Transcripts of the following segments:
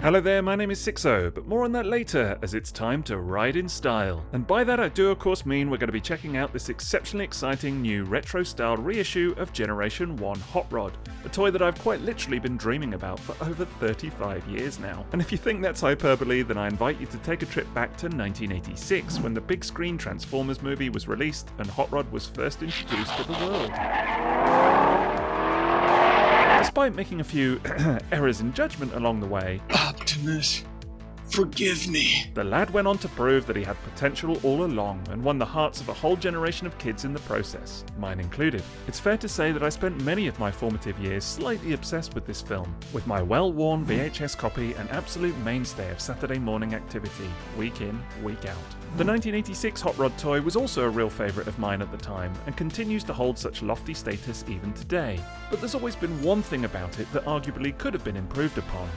Hello there, my name is Sixo, but more on that later as it's time to ride in style. And by that I do of course mean we're going to be checking out this exceptionally exciting new retro-styled reissue of Generation 1 Hot Rod, a toy that I've quite literally been dreaming about for over 35 years now. And if you think that's hyperbole, then I invite you to take a trip back to 1986 when the big screen Transformers movie was released and Hot Rod was first introduced to the world. Despite making a few errors in judgment along the way, Optimus, forgive me. The lad went on to prove that he had potential all along and won the hearts of a whole generation of kids in the process, mine included. It's fair to say that I spent many of my formative years slightly obsessed with this film, with my well-worn VHS copy an absolute mainstay of Saturday morning activity, week in, week out. The 1986 Hot Rod toy was also a real favourite of mine at the time, and continues to hold such lofty status even today. But there's always been one thing about it that arguably could have been improved upon: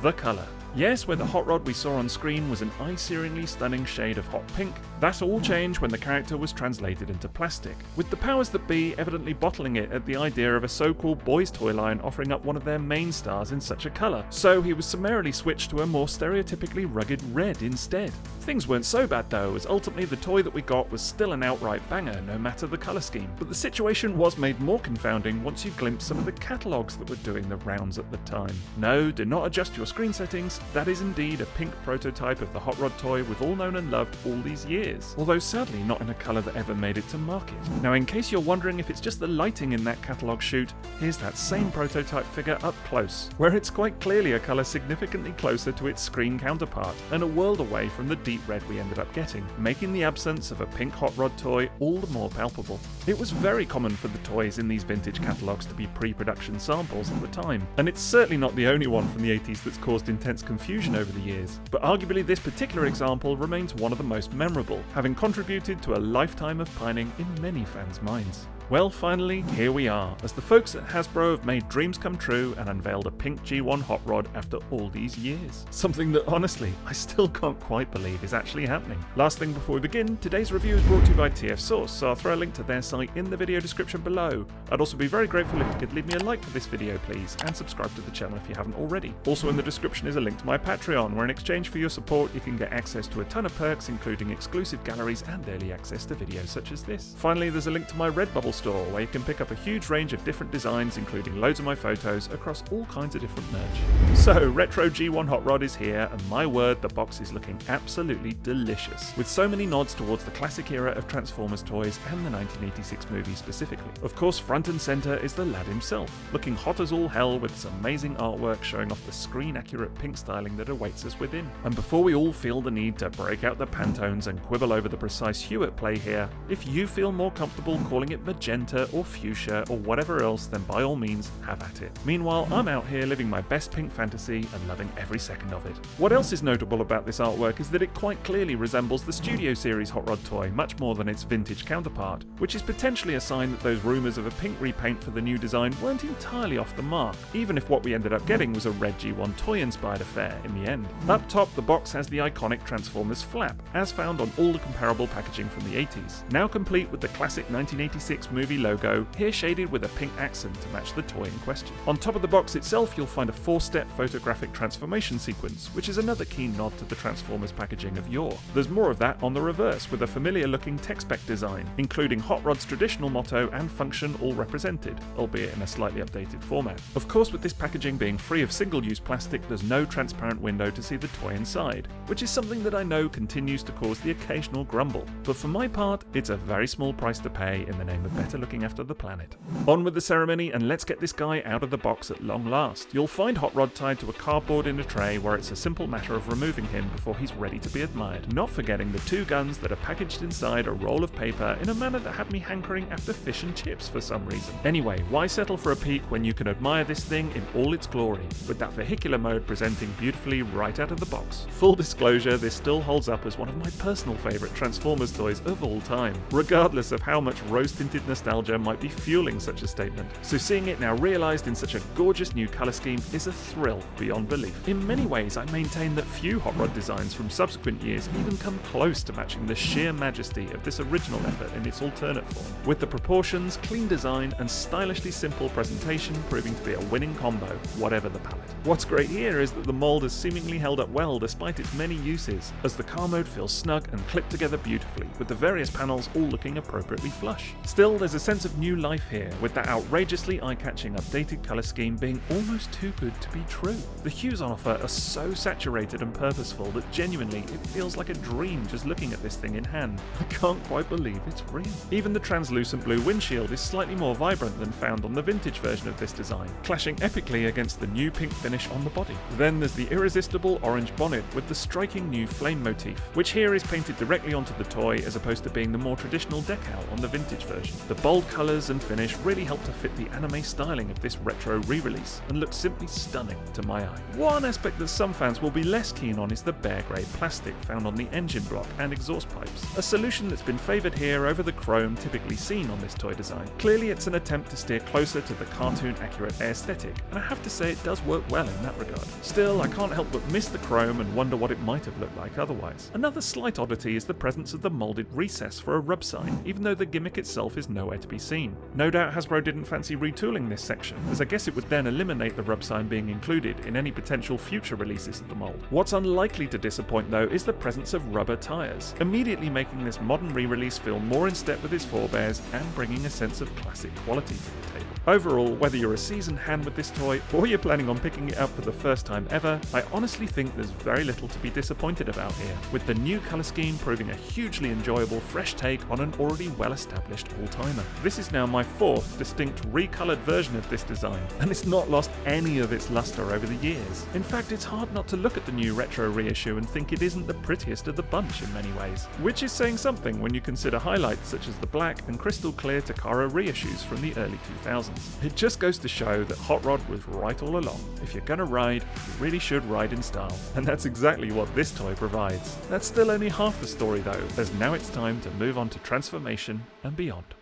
the colour. Yes, where the Hot Rod we saw on screen was an eye-searingly stunning shade of hot pink, that all changed when the character was translated into plastic, with the powers that be evidently bottling it at the idea of a so-called boys' toy line offering up one of their main stars in such a colour, so he was summarily switched to a more stereotypically rugged red instead. Things weren't so bad though, as ultimately the toy that we got was still an outright banger no matter the colour scheme, but the situation was made more confounding once you glimpsed some of the catalogues that were doing the rounds at the time. No, do not adjust your screen settings. That is indeed a pink prototype of the Hot Rod toy we've all known and loved all these years, although sadly not in a colour that ever made it to market. Now, in case you're wondering if it's just the lighting in that catalogue shoot, here's that same prototype figure up close, where it's quite clearly a colour significantly closer to its screen counterpart and a world away from the deep red we ended up getting, making the absence of a pink Hot Rod toy all the more palpable. It was very common for the toys in these vintage catalogues to be pre-production samples at the time, and it's certainly not the only one from the 80s that's caused intense confusion over the years, but arguably this particular example remains one of the most memorable, having contributed to a lifetime of pining in many fans' minds. Well, finally, here we are, as the folks at Hasbro have made dreams come true and unveiled a pink G1 Hot Rod after all these years. Something that, honestly, I still can't quite believe is actually happening. Last thing before we begin, today's review is brought to you by TF Source, so I'll throw a link to their site in the video description below. I'd also be very grateful if you could leave me a like for this video, please, and subscribe to the channel if you haven't already. Also in the description is a link to my Patreon, where in exchange for your support you can get access to a ton of perks, including exclusive galleries and early access to videos such as this. Finally, there's a link to my Redbubble store, where you can pick up a huge range of different designs, including loads of my photos across all kinds of different merch. So, Retro G1 Hot Rod is here, and my word, the box is looking absolutely delicious, with so many nods towards the classic era of Transformers toys and the 1986 movie specifically. Of course, front and centre is the lad himself, looking hot as all hell with some amazing artwork showing off the screen-accurate pink styling that awaits us within. And before we all feel the need to break out the Pantones and quibble over the precise hue at play here, if you feel more comfortable calling it magenta or fuchsia or whatever else, then by all means have at it. Meanwhile, I'm out here living my best pink fantasy and loving every second of it. What else is notable about this artwork is that it quite clearly resembles the Studio Series Hot Rod toy much more than its vintage counterpart, which is potentially a sign that those rumours of a pink repaint for the new design weren't entirely off the mark, even if what we ended up getting was a red G1 toy-inspired affair in the end. Up top, the box has the iconic Transformers flap, as found on all the comparable packaging from the 80s, now complete with the classic 1986 movie logo, here shaded with a pink accent to match the toy in question. On top of the box itself, you'll find a 4-step photographic transformation sequence, which is another key nod to the Transformers packaging of yore. There's more of that on the reverse, with a familiar looking tech spec design, including Hot Rod's traditional motto and function all represented, albeit in a slightly updated format. Of course, with this packaging being free of single-use plastic, there's no transparent window to see the toy inside, which is something that I know continues to cause the occasional grumble. But for my part, it's a very small price to pay in the name of better looking after the planet. On with the ceremony, and let's get this guy out of the box at long last. You'll find Hot Rod tied to a cardboard in a tray, where it's a simple matter of removing him before he's ready to be admired, not forgetting the 2 guns that are packaged inside a roll of paper in a manner that had me hankering after fish and chips for some reason. Anyway, why settle for a peek when you can admire this thing in all its glory, with that vehicular mode presenting beautifully right out of the box. Full disclosure, this still holds up as one of my personal favourite Transformers toys of all time, regardless of how much rose-tinted nostalgia might be fueling such a statement. So seeing it now realised in such a gorgeous new colour scheme is a thrill beyond belief. In many ways, I maintain that few Hot Rod designs from subsequent years even come close to matching the sheer majesty of this original effort in its alternate form, with the proportions, clean design, and stylishly simple presentation proving to be a winning combo, whatever the palette. What's great here is that the mould has seemingly held up well despite its many uses, as the car mode feels snug and clipped together beautifully, with the various panels all looking appropriately flush. Still, there's a sense of new life here, with that outrageously eye-catching updated colour scheme being almost too good to be true. The hues on offer are so saturated and purposeful that genuinely it feels like a dream just looking at this thing in hand. I can't quite believe it's real. Even the translucent blue windshield is slightly more vibrant than found on the vintage version of this design, clashing epically against the new pink finish on the body. Then there's the irresistible orange bonnet with the striking new flame motif, which here is painted directly onto the toy as opposed to being the more traditional decal on the vintage version. The bold colours and finish really help to fit the anime styling of this retro re-release and look simply stunning to my eye. One aspect that some fans will be less keen on is the bare grey plastic found on the engine block and exhaust pipes, a solution that's been favoured here over the chrome typically seen on this toy design. Clearly it's an attempt to steer closer to the cartoon accurate aesthetic, and I have to say it does work well in that regard. Still, I can't help but miss the chrome and wonder what it might have looked like otherwise. Another slight oddity is the presence of the moulded recess for a rub sign, even though the gimmick itself is nowhere to be seen. No doubt Hasbro didn't fancy retooling this section, as I guess it would then eliminate the rub sign being included in any potential future releases of the mould. What's unlikely to disappoint though is the presence of rubber tyres, immediately making this modern re-release feel more in step with its forebears and bringing a sense of classic quality to the table. Overall, whether you're a seasoned hand with this toy or you're planning on picking it up for the first time ever, I honestly think there's very little to be disappointed about here, with the new colour scheme proving a hugely enjoyable fresh take on an already well-established all-timer. This is now my fourth distinct recoloured version of this design, and it's not lost any of its lustre over the years. In fact, it's hard not to look at the new retro reissue and think it isn't the prettiest of the bunch in many ways, which is saying something when you consider highlights such as the black and crystal clear Takara reissues from the early 2000s. It just goes to show that Hot Rod was right all along. If you're gonna ride, you really should ride in style, and that's exactly what this toy provides. That's still only half the story though, as now it's time to move on to transformation and beyond.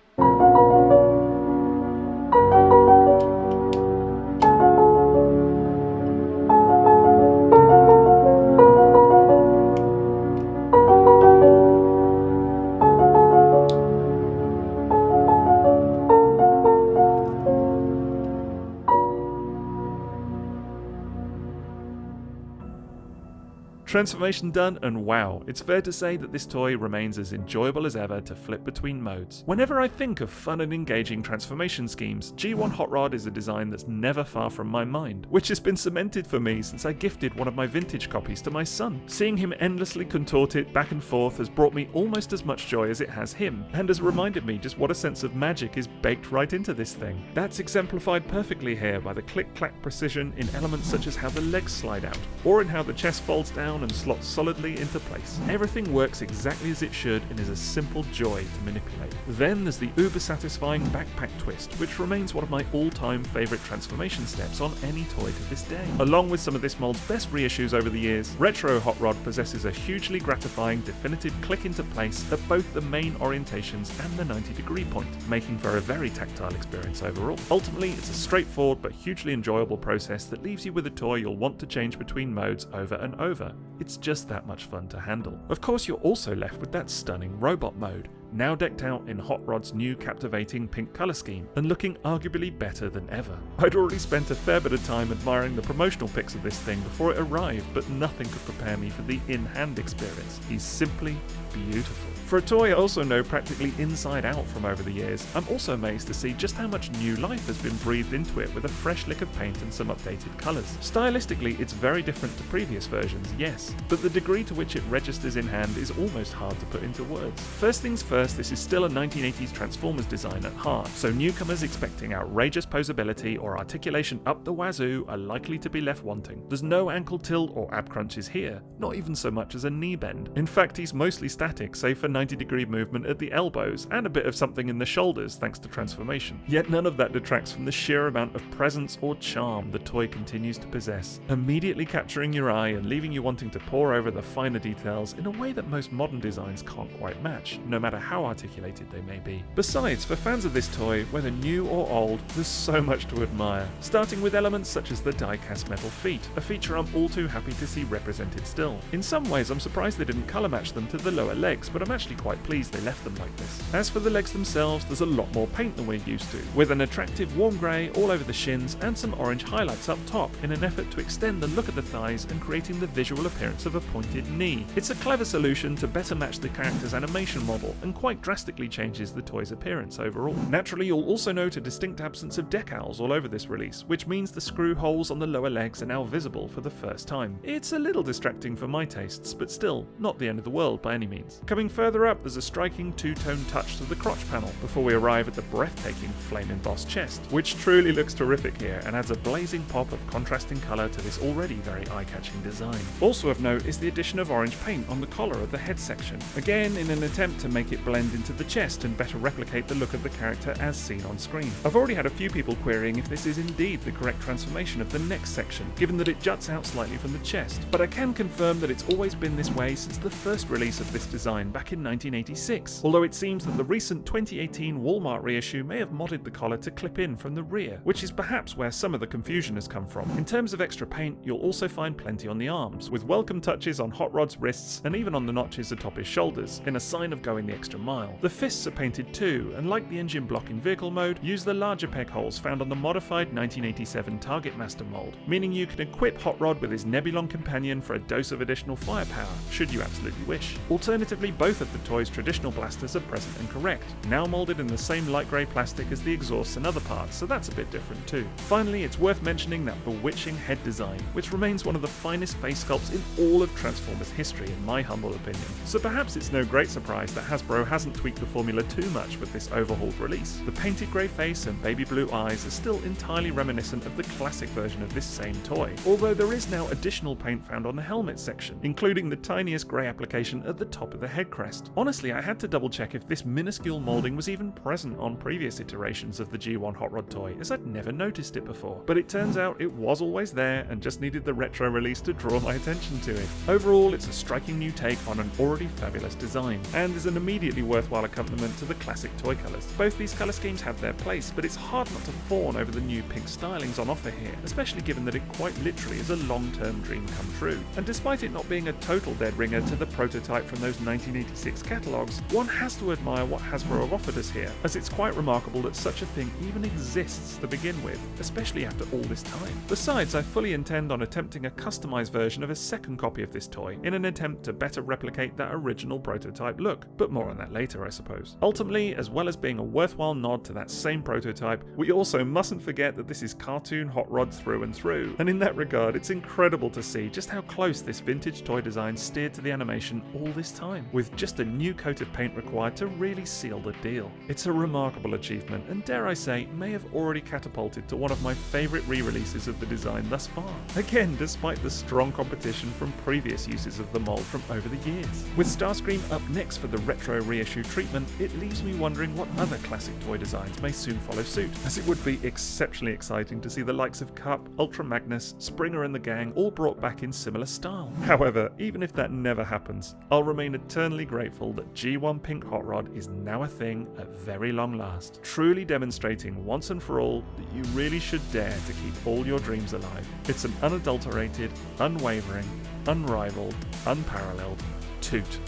Transformation done, and wow, it's fair to say that this toy remains as enjoyable as ever to flip between modes. Whenever I think of fun and engaging transformation schemes, G1 Hot Rod is a design that's never far from my mind, which has been cemented for me since I gifted one of my vintage copies to my son. Seeing him endlessly contort it back and forth has brought me almost as much joy as it has him, and has reminded me just what a sense of magic is baked right into this thing. That's exemplified perfectly here by the click-clack precision in elements such as how the legs slide out, or in how the chest folds down and slots solidly into place. Everything works exactly as it should and is a simple joy to manipulate. Then there's the uber satisfying backpack twist, which remains one of my all-time favourite transformation steps on any toy to this day. Along with some of this mould's best reissues over the years, Retro Hot Rod possesses a hugely gratifying definitive click into place at both the main orientations and the 90-degree point, making for a very tactile experience overall. Ultimately, it's a straightforward but hugely enjoyable process that leaves you with a toy you'll want to change between modes over and over. It's just that much fun to handle. Of course, you're also left with that stunning robot mode, now decked out in Hot Rod's new captivating pink colour scheme, and looking arguably better than ever. I'd already spent a fair bit of time admiring the promotional pics of this thing before it arrived, but nothing could prepare me for the in-hand experience. He's simply beautiful. For a toy I also know practically inside out from over the years, I'm also amazed to see just how much new life has been breathed into it with a fresh lick of paint and some updated colours. Stylistically, it's very different to previous versions, yes, but the degree to which it registers in hand is almost hard to put into words. First things first, this is still a 1980s Transformers design at heart, so newcomers expecting outrageous posability or articulation up the wazoo are likely to be left wanting. There's no ankle tilt or ab crunches here, not even so much as a knee bend. In fact, he's mostly static, save for 90-degree movement at the elbows and a bit of something in the shoulders thanks to transformation. Yet none of that detracts from the sheer amount of presence or charm the toy continues to possess, immediately capturing your eye and leaving you wanting to pore over the finer details in a way that most modern designs can't quite match, no matter how articulated they may be. Besides, for fans of this toy, whether new or old, there's so much to admire, starting with elements such as the die-cast metal feet, a feature I'm all too happy to see represented still. In some ways, I'm surprised they didn't colour match them to the lower legs, but I'm actually quite pleased they left them like this. As for the legs themselves, there's a lot more paint than we're used to, with an attractive warm grey all over the shins and some orange highlights up top in an effort to extend the look of the thighs and creating the visual appearance of a pointed knee. It's a clever solution to better match the character's animation model and quite drastically changes the toy's appearance overall. Naturally, you'll also note a distinct absence of decals all over this release, which means the screw holes on the lower legs are now visible for the first time. It's a little distracting for my tastes, but still, not the end of the world by any means. Coming further up, there's a striking two-tone touch to the crotch panel, before we arrive at the breathtaking flame-embossed chest, which truly looks terrific here and adds a blazing pop of contrasting colour to this already very eye-catching design. Also of note is the addition of orange paint on the collar of the head section, again in an attempt to make it blend into the chest and better replicate the look of the character as seen on screen. I've already had a few people querying if this is indeed the correct transformation of the neck section, given that it juts out slightly from the chest, but I can confirm that it's always been this way since the first release of this design back in 1986, although it seems that the recent 2018 Walmart reissue may have modded the collar to clip in from the rear, which is perhaps where some of the confusion has come from. In terms of extra paint, you'll also find plenty on the arms, with welcome touches on Hot Rod's wrists and even on the notches atop his shoulders, in a sign of going the extra mile. The fists are painted too, and like the engine block in vehicle mode, use the larger peg holes found on the modified 1987 Target Master mold, meaning you can equip Hot Rod with his Nebulon companion for a dose of additional firepower, should you absolutely wish. Alternatively, both of the toy's traditional blasters are present and correct, now moulded in the same light grey plastic as the exhausts and other parts, so that's a bit different too. Finally, it's worth mentioning that bewitching head design, which remains one of the finest face sculpts in all of Transformers history in my humble opinion. So perhaps it's no great surprise that Hasbro hasn't tweaked the formula too much with this overhauled release. The painted grey face and baby blue eyes are still entirely reminiscent of the classic version of this same toy, although there is now additional paint found on the helmet section, including the tiniest grey application at the top of the head crest. Honestly, I had to double check if this minuscule moulding was even present on previous iterations of the G1 Hot Rod toy, as I'd never noticed it before, but it turns out it was always there and just needed the retro release to draw my attention to it. Overall, it's a striking new take on an already fabulous design, and is an immediately worthwhile accompaniment to the classic toy colours. Both these colour schemes have their place, but it's hard not to fawn over the new pink stylings on offer here, especially given that it quite literally is a long-term dream come true. And despite it not being a total dead ringer to the prototype from those 1986 catalogues, one has to admire what Hasbro have offered us here, as it's quite remarkable that such a thing even exists to begin with, especially after all this time. Besides, I fully intend on attempting a customised version of a second copy of this toy, in an attempt to better replicate that original prototype look, but more on that later I suppose. Ultimately, as well as being a worthwhile nod to that same prototype, we also mustn't forget that this is cartoon Hot Rod through and through, and in that regard it's incredible to see just how close this vintage toy design steered to the animation all this time, with just a new coat of paint required to really seal the deal. It's a remarkable achievement, and dare I say, may have already catapulted to one of my favourite re-releases of the design thus far. Again, despite the strong competition from previous uses of the mould from over the years. With Starscream up next for the retro reissue treatment, it leaves me wondering what other classic toy designs may soon follow suit, as it would be exceptionally exciting to see the likes of Cup, Ultra Magnus, Springer and the gang all brought back in similar style. However, even if that never happens, I'll remain eternally grateful that G1 Pink Hot Rod is now a thing at very long last, truly demonstrating once and for all that you really should dare to keep all your dreams alive. It's an unadulterated, unwavering, unrivaled, unparalleled toot.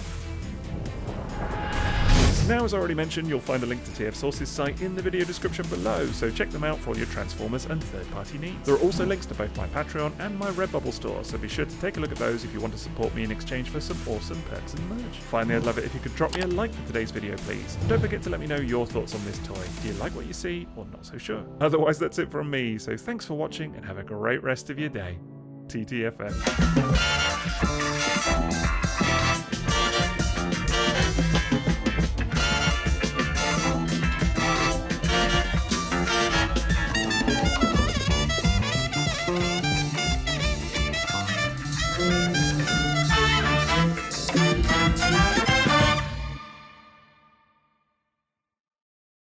Now, as already mentioned, you'll find a link to TF Source's site in the video description below, so check them out for all your Transformers and third-party needs. There are also links to both my Patreon and my Redbubble store, so be sure to take a look at those if you want to support me in exchange for some awesome perks and merch. Finally, I'd love it if you could drop me a like for today's video, please. And don't forget to let me know your thoughts on this toy. Do you like what you see, or not so sure? Otherwise, that's it from me, so thanks for watching and have a great rest of your day. TTFN.